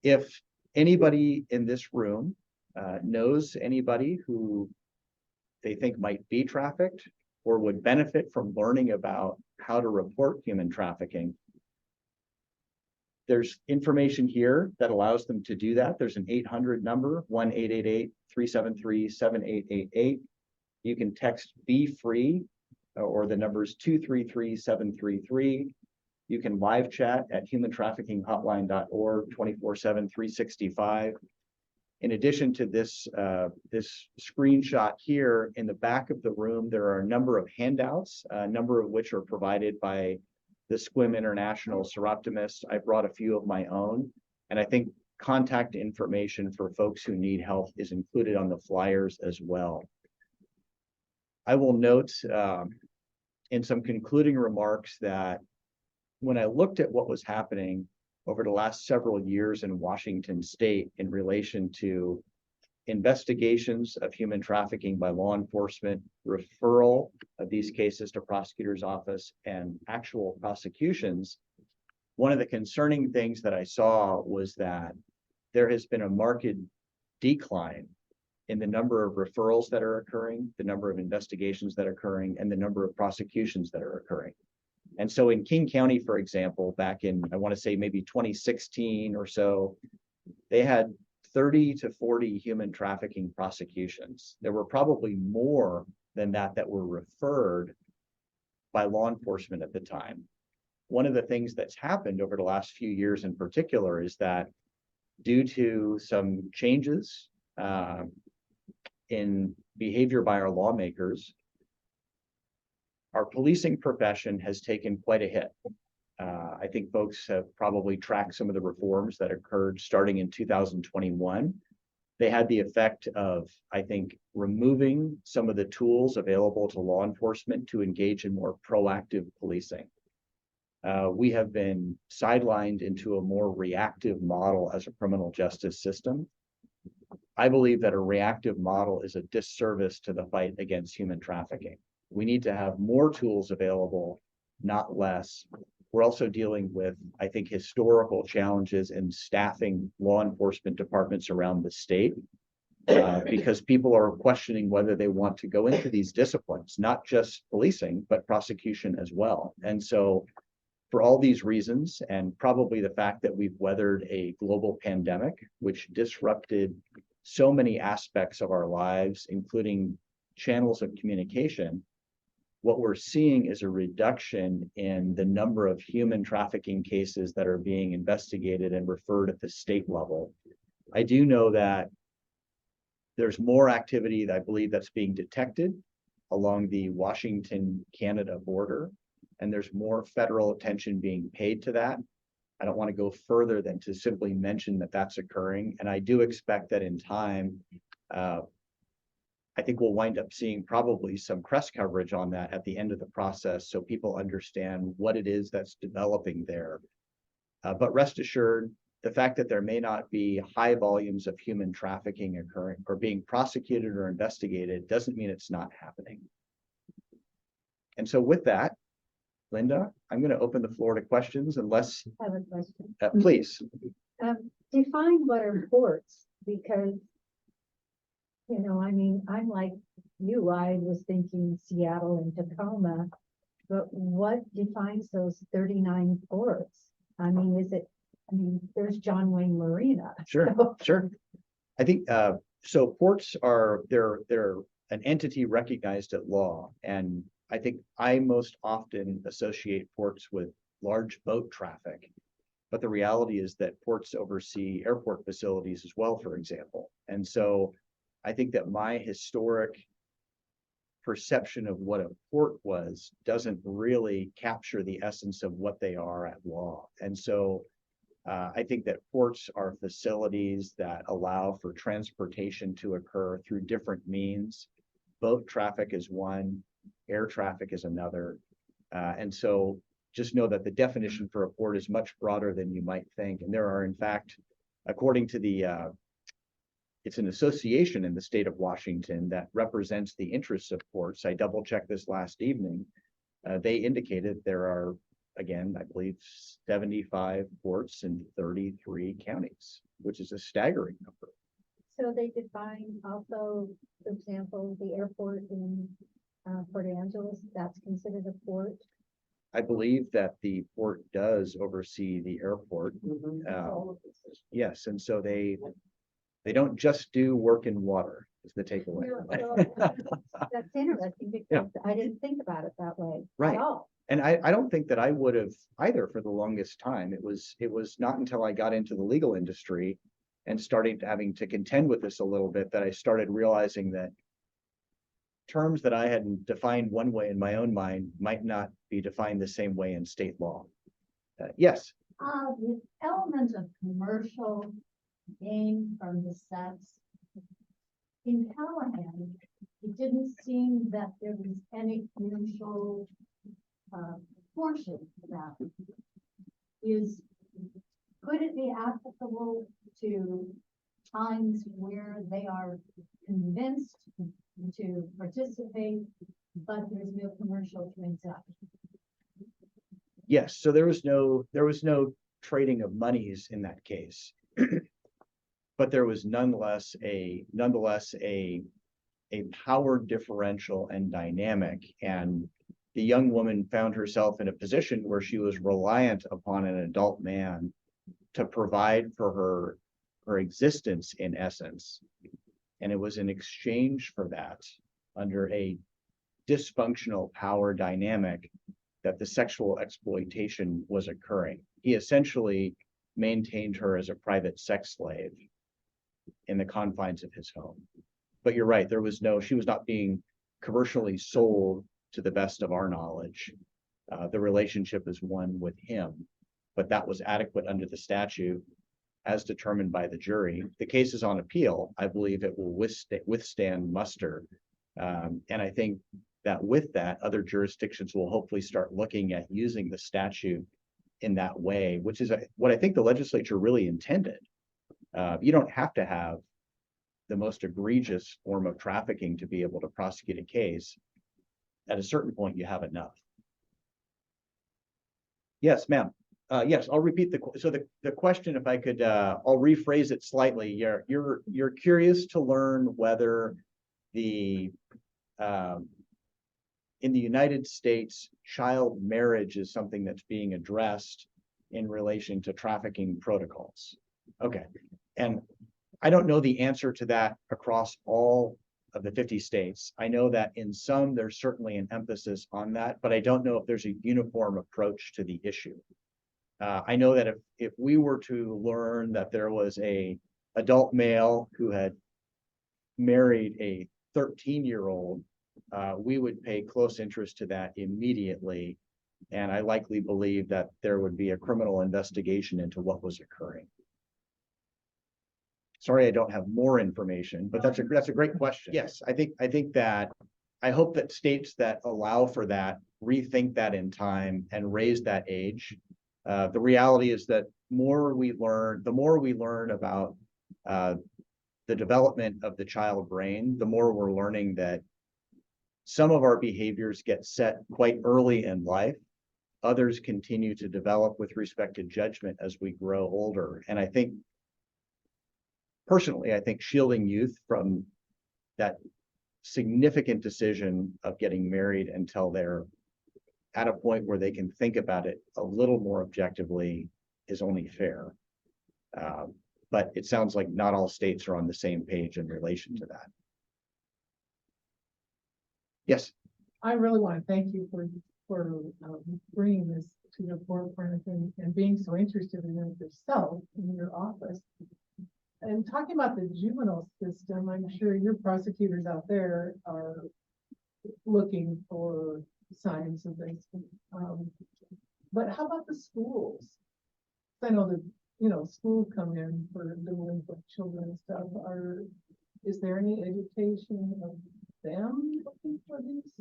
If anybody in this room knows anybody who they think might be trafficked or would benefit from learning about how to report human trafficking, there's information here that allows them to do that. There's an 800 number, 1-888-373-7888. You can text "Be Free" or the numbers 233-733. You can live chat at humantraffickinghotline.org 24/7, 365. In addition to this screenshot here, in the back of the room, there are a number of handouts, a number of which are provided by the SQUIM International Seroptimists. I brought a few of my own, and I think contact information for folks who need help is included on the flyers as well. I will note in some concluding remarks that when I looked at what was happening over the last several years in Washington State in relation to investigations of human trafficking by law enforcement, referral of these cases to prosecutor's office, and actual prosecutions, one of the concerning things that I saw was that there has been a marked decline in the number of referrals that are occurring, the number of investigations that are occurring, and the number of prosecutions that are occurring. And so in King County, for example, back in, I want to say maybe 2016 or so, they had 30 to 40 human trafficking prosecutions. There were probably more than that were referred by law enforcement at the time. One of the things that's happened over the last few years in particular is that due to some changes in behavior by our lawmakers, our policing profession has taken quite a hit. I think folks have probably tracked some of the reforms that occurred starting in 2021. They had the effect of, I think, removing some of the tools available to law enforcement to engage in more proactive policing. We have been sidelined into a more reactive model as a criminal justice system. I believe that a reactive model is a disservice to the fight against human trafficking. We need to have more tools available, not less. We're also dealing with, I think, historical challenges in staffing law enforcement departments around the state because people are questioning whether they want to go into these disciplines, not just policing, but prosecution as well. And so for all these reasons, and probably the fact that we've weathered a global pandemic, which disrupted so many aspects of our lives, including channels of communication, what we're seeing is a reduction in the number of human trafficking cases that are being investigated and referred at the state level. I do know that there's more activity that I believe that's being detected along the Washington-Canada border, and there's more federal attention being paid to that. I don't want to go further than to simply mention that that's occurring. And I do expect that in time, I think we'll wind up seeing probably some press coverage on that at the end of the process so people understand what it is that's developing there. But rest assured, the fact that there may not be high volumes of human trafficking occurring or being prosecuted or investigated doesn't mean it's not happening. And so with that, Linda, I'm going to open the floor to questions unless, I have a question. please. Define what are ports, because, you know, I mean, I'm like you, I was thinking Seattle and Tacoma, but what defines those 39 ports? I mean, there's John Wayne Marina. Sure, So- sure. I think, so ports are, they're an entity recognized at law. And I think I most often associate ports with large boat traffic. But the reality is that ports oversee airport facilities as well, for example. And so I think that my historic perception of what a port was doesn't really capture the essence of what they are at law. And so I think that ports are facilities that allow for transportation to occur through different means. Boat traffic is one, air traffic is another. And so just know that the definition for a port is much broader than you might think. And there are, in fact, according to the, it's an association in the state of Washington that represents the interests of ports. I double checked this last evening. They indicated there are, again, I believe 75 ports in 33 counties, which is a staggering number. So they define also, for example, the airport in Port Angeles, that's considered a port. I believe that the port does oversee the airport. Yes, and so they don't just do work in water, is the takeaway. That's interesting because I didn't think about it that way Right. at all. And I don't think that I would have either for the longest time. It was not until I got into the legal industry and started having to contend with this a little bit that I started realizing that terms that I had defined one way in my own mind might not be defined the same way in state law. Yes. The element of commercial gain from the sex. In Clallam, it didn't seem that there was any commercial portion to that. Could it be applicable to times where they are convinced to participate, but there's no commercial transaction? Yes, so there was no trading of monies in that case. But there was nonetheless a power differential and dynamic. And the young woman found herself in a position where she was reliant upon an adult man to provide for her existence in essence. And it was in exchange for that, under a dysfunctional power dynamic, that the sexual exploitation was occurring. He essentially maintained her as a private sex slave in the confines of his home. But you're right, she was not being commercially sold to the best of our knowledge. the relationship is one with him, but that was adequate under the statute as determined by the jury. The case is on appeal. I believe it will withstand muster. And I think that with that, other jurisdictions will hopefully start looking at using the statute in that way, which is what I think the legislature really intended. You don't have to have the most egregious form of trafficking to be able to prosecute a case. At a certain point, you have enough. Yes, ma'am. Yes, I'll repeat the question, if I could, I'll rephrase it slightly. You're curious to learn whether the in the United States, child marriage is something that's being addressed in relation to trafficking protocols. Okay, and I don't know the answer to that across all of the 50 states. I know that in some, there's certainly an emphasis on that, but I don't know if there's a uniform approach to the issue. I know that if we were to learn that there was a adult male who had married a 13-year-old, we would pay close interest to that immediately. And I likely believe that there would be a criminal investigation into what was occurring. Sorry, I don't have more information, but that's a great question. Yes, I think that I hope that states that allow for that rethink that in time and raise that age. The reality is that the more we learn about the development of the child brain, the more we're learning that some of our behaviors get set quite early in life. Others continue to develop with respect to judgment as we grow older. And I think, personally, I think shielding youth from that significant decision of getting married until they're at a point where they can think about it a little more objectively is only fair. But it sounds like not all states are on the same page in relation to that. Yes. I really want to thank you for bringing this to the forefront and being so interested in it yourself in your office. And talking about the juvenile system, I'm sure your prosecutors out there are looking for signs of this. But how about the schools? I know that, you know, schools come in for delinquent children and stuff. Is there any education of them looking for these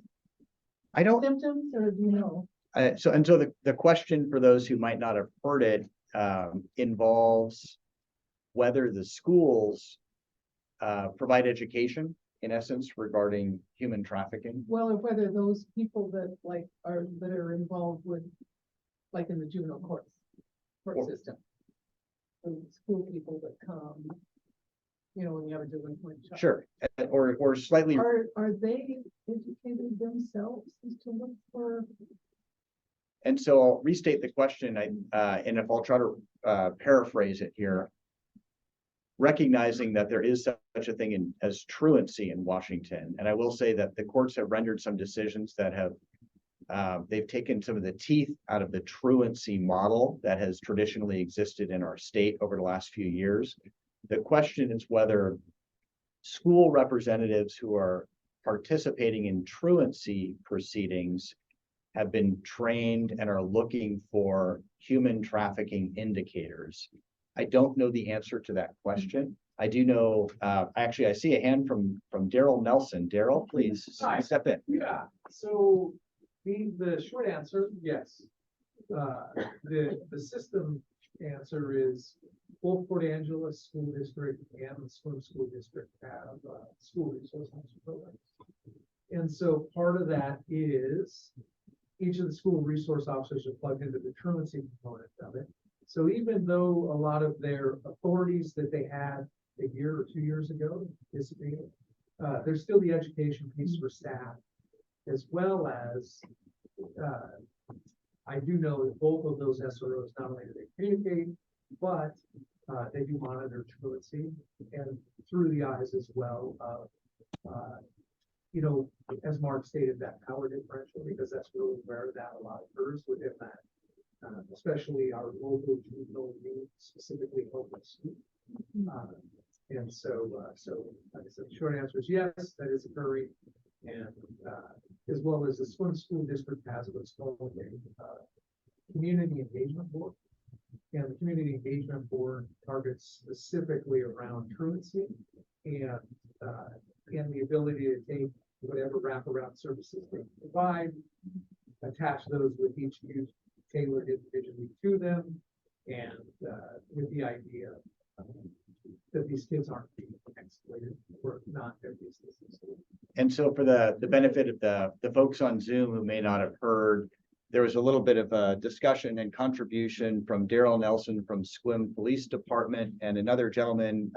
symptoms, or do you know? So the question for those who might not have heard it involves whether the schools provide education, in essence, regarding human trafficking. Well, or whether those people that are involved with, like in the juvenile court system, the school people that come, you know, when you have a delinquent child. Sure, or slightly. Are they educated themselves as to look for? And so I'll restate the question, and if I'll try to paraphrase it here, recognizing that there is such a thing as truancy in Washington. And I will say that the courts have rendered some decisions that have, they've taken some of the teeth out of the truancy model that has traditionally existed in our state over the last few years. The question is whether school representatives who are participating in truancy proceedings have been trained and are looking for human trafficking indicators. I don't know the answer to that question. I do know, actually, I see a hand from Daryl Nelson. Daryl, please step in. Yeah, so the short answer, yes. The system answer is both Port Angeles School District and the Swim School District have school resource officer programs. And so part of that is each of the school resource officers are plugged into the truancy component of it. So even though a lot of their authorities that they had a year or 2 years ago dissipated, there's still the education piece for staff, as well as I do know that both of those SROs, not only do they communicate, but they do monitor truancy and through the eyes as well of, you know, as Mark stated, that power differential, because that's really where that a lot occurs within that. Especially our local juvenile unit, specifically homeless. And so, like I said, the short answer is yes, that is occurring. and, as well as the swim school district has what's called a community engagement board. And the community engagement board targets specifically around truancy and, and the ability to take whatever wraparound services they provide, attach those with each youth tailored individually to them, and with the idea that these kids aren't being exploited or not their business. And so for the benefit of the folks on Zoom who may not have heard, there was a little bit of a discussion and contribution from Daryl Nelson from Sequim Police Department and another gentleman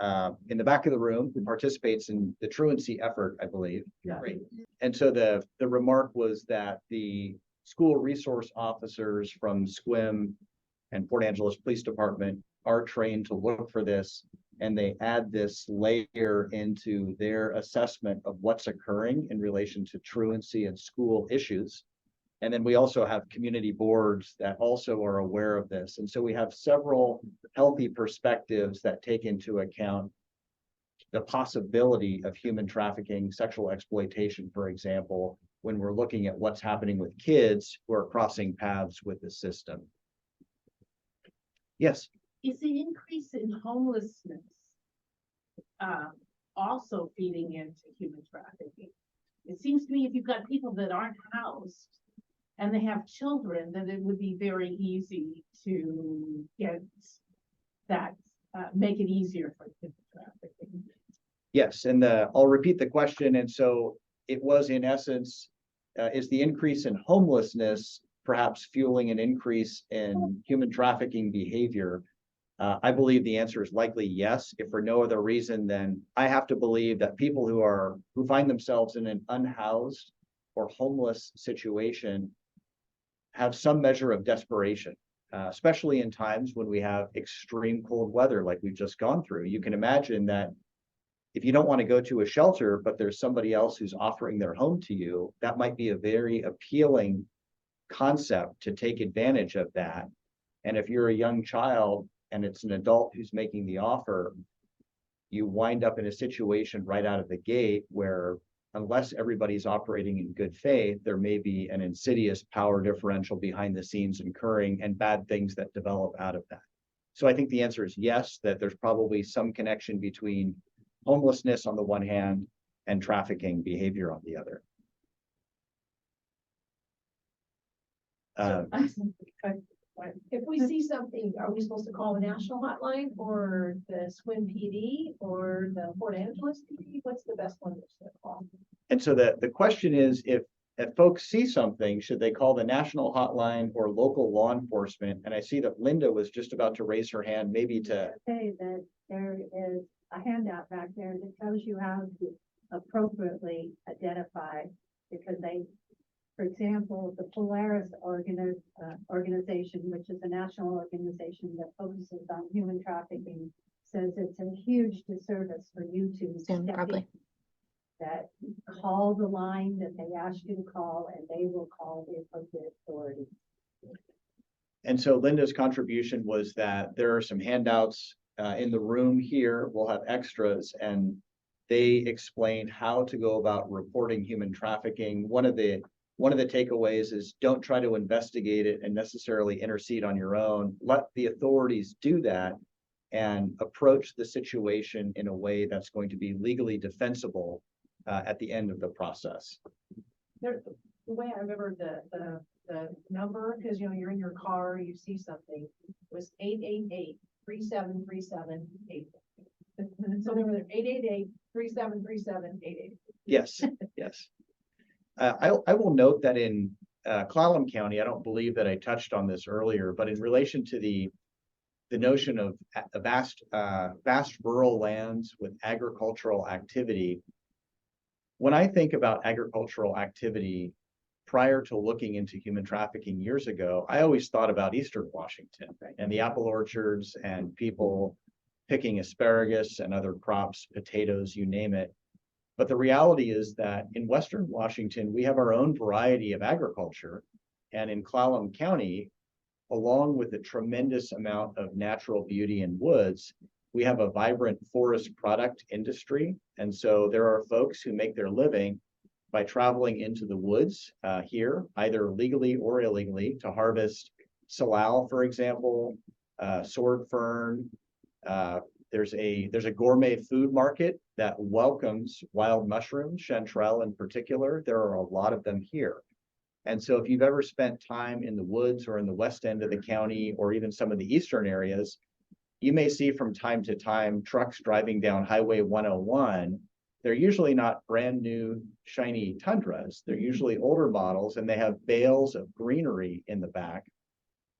in the back of the room who participates in the truancy effort, I believe. Yeah. Right. And so the remark was that the school resource officers from Sequim and Port Angeles Police Department are trained to look for this, and they add this layer into their assessment of what's occurring in relation to truancy and school issues. And then we also have community boards that also are aware of this. And so we have several healthy perspectives that take into account the possibility of human trafficking, sexual exploitation, for example, when we're looking at what's happening with kids who are crossing paths with the system. Yes. Is the increase in homelessness also feeding into human trafficking? It seems to me if you've got people that aren't housed and they have children, then it would be very easy to get that, make it easier for human trafficking. Yes, and I'll repeat the question. And so it was in essence, is the increase in homelessness perhaps fueling an increase in human trafficking behavior? I believe the answer is likely yes, if for no other reason than I have to believe that people who find themselves in an unhoused or homeless situation have some measure of desperation, especially in times when we have extreme cold weather like we've just gone through. You can imagine that if you don't want to go to a shelter, but there's somebody else who's offering their home to you, that might be a very appealing concept to take advantage of that. And if you're a young child and it's an adult who's making the offer, you wind up in a situation right out of the gate where unless everybody's operating in good faith, there may be an insidious power differential behind the scenes occurring and bad things that develop out of that. So I think the answer is yes, that there's probably some connection between homelessness on the one hand and trafficking behavior on the other. If we see something, are we supposed to call the national hotline or the Swim PD or the Port Angeles PD? What's the best one to call? And so the question is, if folks see something, should they call the national hotline or local law enforcement? And I see that Linda was just about to raise her hand, maybe to Say that there is a handout back there that tells you how to appropriately identify, because they, for example, the Polaris organization, which is a national organization that focuses on human trafficking, says it's a huge disservice for you to step in, that call the line that they ask you to call, and they will call the appropriate authority. And so Linda's contribution was that there are some handouts in the room here. We'll have extras, and they explain how to go about reporting human trafficking. One of the takeaways is don't try to investigate it and necessarily intercede on your own. Let the authorities do that and approach the situation in a way that's going to be legally defensible at the end of the process. The way I remember the number, because you're in your car, you see something, was 888-3737-8. So they were 888-3737-88. Yes, yes. I will note that in Clallam County, I don't believe that I touched on this earlier, but in relation to the notion of vast rural lands with agricultural activity, when I think about agricultural activity prior to looking into human trafficking years ago, I always thought about Eastern Washington and the apple orchards and people picking asparagus and other crops, potatoes, you name it. But the reality is that in Western Washington, we have our own variety of agriculture. And in Clallam County, along with a tremendous amount of natural beauty and woods, we have a vibrant forest product industry. And so there are folks who make their living by traveling into the woods here, either legally or illegally, to harvest salal, for example, sword fern. There's a gourmet food market that welcomes wild mushrooms, chanterelle in particular. There are a lot of them here. And so if you've ever spent time in the woods or in the west end of the county, or even some of the eastern areas, you may see from time to time trucks driving down Highway 101. They're usually not brand new, shiny Tundras. They're usually older models, and they have bales of greenery in the back.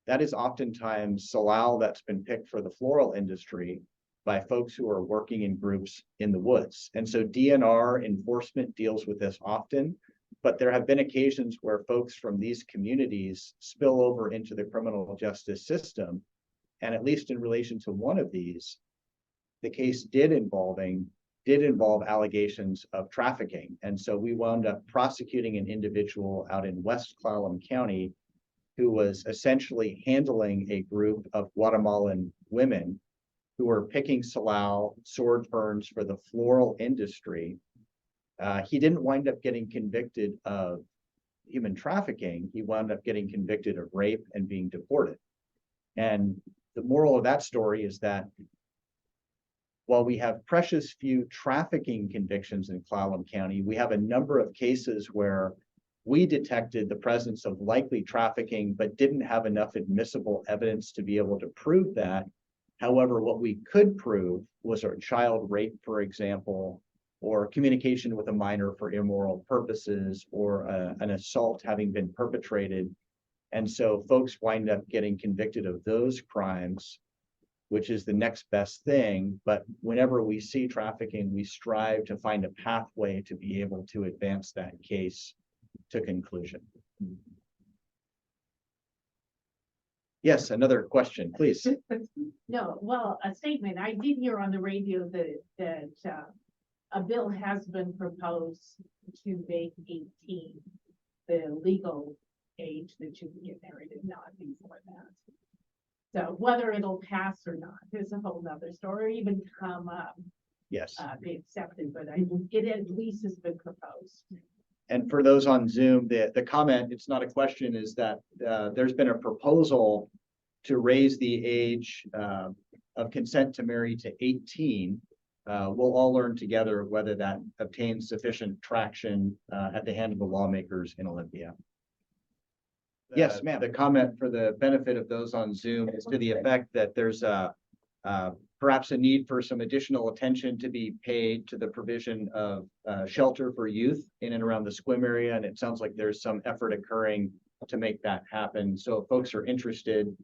That is oftentimes salal that's been picked for the floral industry by folks who are working in groups in the woods. And so DNR enforcement deals with this often, but there have been occasions where folks from these communities spill over into the criminal justice system. And at least in relation to one of these, the case did involve allegations of trafficking. And so we wound up prosecuting an individual out in West Clallam County who was essentially handling a group of Guatemalan women who were picking salal, sword ferns for the floral industry. He didn't wind up getting convicted of human trafficking. He wound up getting convicted of rape and being deported. And the moral of that story is that while we have precious few trafficking convictions in Clallam County, we have a number of cases where we detected the presence of likely trafficking, but didn't have enough admissible evidence to be able to prove that. However, what we could prove was a child rape, for example, or communication with a minor for immoral purposes, or an assault having been perpetrated. And so folks wind up getting convicted of those crimes, which is the next best thing. But whenever we see trafficking, we strive to find a pathway to be able to advance that case to conclusion. Yes, another question, please. No, well, a statement. I did hear on the radio that a bill has been proposed to make 18 the legal age that you can get married and not before that. So whether it'll pass or not is a whole nother story, or even come up, Yes. be accepted, but it at least has been proposed. And for those on Zoom, the comment, it's not a question, is that there's been a proposal to raise the age of consent to marry to 18. We'll all learn together whether that obtains sufficient traction at the hand of the lawmakers in Olympia. Yes, ma'am. The comment for the benefit of those on Zoom is to the effect that there's perhaps a need for some additional attention to be paid to the provision of shelter for youth in and around the SQUIM area. And it sounds like there's some effort occurring to make that happen. So if folks are interested,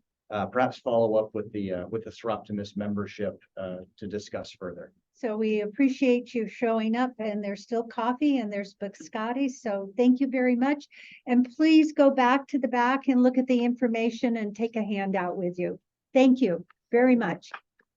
perhaps follow up with the Seroptimus membership to discuss further. So we appreciate you showing up, and there's still coffee and there's biscotti. So thank you very much. And please go back to the back and look at the information and take a handout with you. Thank you very much.